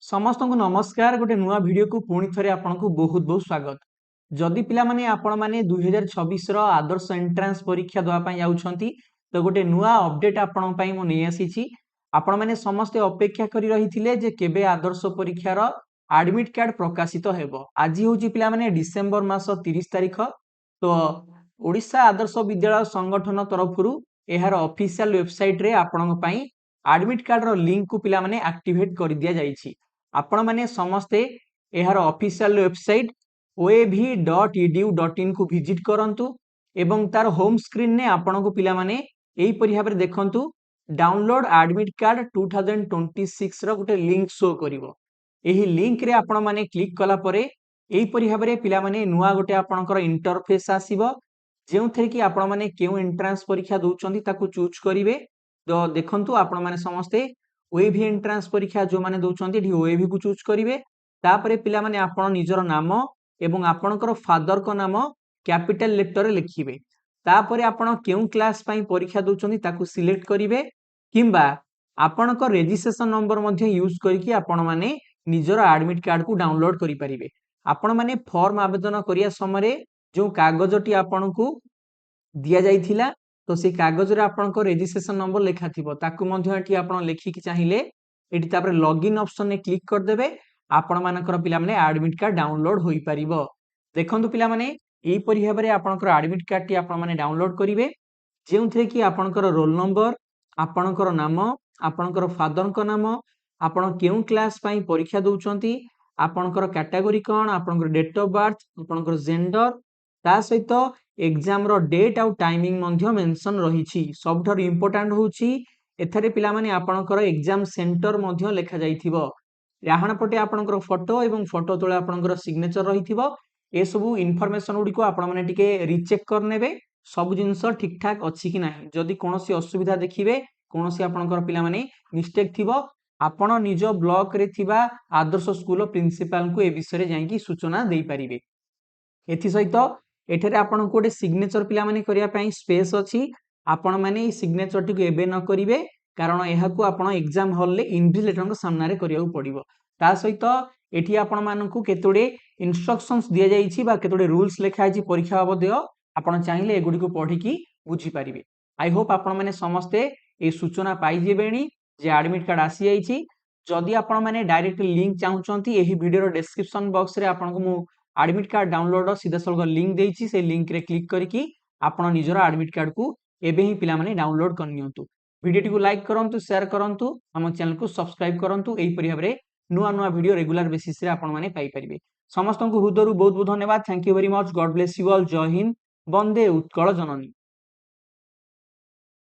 समस्त को नमस्कार गोटे नुआ वीडियो को पुणी थे आपको बहुत बहुत स्वागत। जदि पिला माने आपण माने 2026 आदर्श एंट्रांस परीक्षा देवाई जाउछंती तो गोटे नुआ अपडेट आपण पई मु नै आसीछि। आपण माने समस्त अपेक्षा करी रहिथिले जे केबे आदर्श परीक्षार एडमिट कार्ड प्रकाशित हेबो। आज होची पिला माने डिसेंबर मास 30 तारिख। तो ओडिशा आदर्श विद्यालय संगठन तरफरु एहार ऑफिशियल वेबसाइट रे आपण पई एडमिट कार्ड रो लिंक को पिला माने एक्टिवेट कर दिया जाइछि। आपण माने समस्ते एहार ऑफिशियल वेबसाइट oav.edu.in को विजिट करंतु एवं तार होम स्क्रीन ने आपण को पिला माने एही परि भाबरे देखंतु डाउनलोड एडमिट कार्ड 2026 रो गोटे लिंक शो करिवो। एही लिंक रे आपण माने क्लिक कला परे एही परि भाबरे पिला माने नुआ गोटे आपणकर इंटरफेस आसीबो जेउथरे कि आपण माने केउ एंट्रांस परीक्षा दोउचंदी ताकू चूज करिवे। तो देखंतु आपण माने समस्ते ओएवी एंट्रांस परीक्षा जो माने दोउचंदी एठी ओएवी को चूज करिवे। तापरे पिला माने आपण निजर नाम एवं आपणकर फादर को नाम कैपिटल लेटर रे लिखिबे। तापरे आपण केउ क्लास पई परीक्षा दोउचंदी ताकू सिलेक्ट करिवे किंबा आपणकर रजिस्ट्रेशन नंबर मध्ये यूज करिकि आपण माने निजर एडमिट कार्ड को डाउनलोड करि परिबे। आपण माने फॉर्म आवेदन करिया समय जो कागजटी आपणकू दिया जाइथिला तो से कागज रे आपनको रजिस्ट्रेशन नंबर लिखा थिबो ताकू मध्ये एठी आपण लेखिक चाहिए एठी तापर लॉगिन ऑप्शन ने क्लिक कर देबे। आपण मानकर पिला माने एडमिट कार्ड डाउनलोड होई परिबो। देखंतु पिला माने एही परि भाबरे आपणकर एडमिट कार्ड टी आपण माने डाउनलोड करिवे जेउथरे कि आपणकर रोल नंबर आपणकर नाम आपणकर फादर को नाम आपण केउ क्लास पई परीक्षा दोउचंती आपणकर कैटेगरी कोन आपणकर डेट ऑफ बर्थ आपणकर जेंडर ता सहित एग्जाम रो डेट आउ टाइमिंग मध्ये मेंशन रहिछि। सबथर इंपोर्टेंट होछि एथरे पिला माने आपणकर एग्जाम सेंटर मध्ये लेखा जाइथिबो। डाहाण पटे आपणकर फोटो एवं फोटो तळे आपणकर सिग्नेचर रहिथिबो। ए सब इन्फॉर्मेशन गुडी को आपण माने टिके रीचेक कर नेबे सब जिंस ठीक ठाक अछि कि नाही। जदि कोनोसी असुविधा देखिबे कोनोसी आपणकर पिला माने मिस्टेक थिबो आपण निज ब्लॉक रे थिबा आदर्श स्कूल प्रिंसिपल को ए विषय रे जाईकी सूचना देई परिबे। एथि सहित एठरे आपण को सिग्नेचर पिला माने करिया पई स्पेस अछि। आपण माने सिग्नेचर टी को एबे न करिवे कारण एहा को आपण एग्जाम हॉल ले इन्विजिलेटर के सामने रे करिया पड़िबो। ता सहित एठी आपण मानकू केतोडे इंस्ट्रक्शंस दिया जाईछि बा केतोडे रूल्स लेखा आछि परीक्षा बाबद आपण चाहिले एगुडी को पढी की बुझी परिबे। आई होप आपण माने समस्ते ए सूचना पाई जेबेनी जे एडमिट कार्ड आसी जाईछि। जदि आपण माने डायरेक्ट लिंक चाहुचंती एही वीडियो रो डिस्क्रिप्शन बॉक्स रे आपण को मु एडमिट कार्ड डाउनलोड सीधा सलग लिंक देइछि से लिंक रे क्लिक करिकि आपण निजर एडमिट कार्ड को एबे ही पिला माने डाउनलोड कर नियंतु। वीडियो को लाइक करंतु शेयर करंतु हम चैनल को सब्सक्राइब करंतु एही परि भाबरे नुआ नुआ वीडियो रेगुलर बेसिस रे आपण माने पाई परिबे। समस्त को हृदयरु बहुत बहुत धन्यवाद। Thank you very much. God bless you all. जय हिंद। वंदे उत्कल जननी।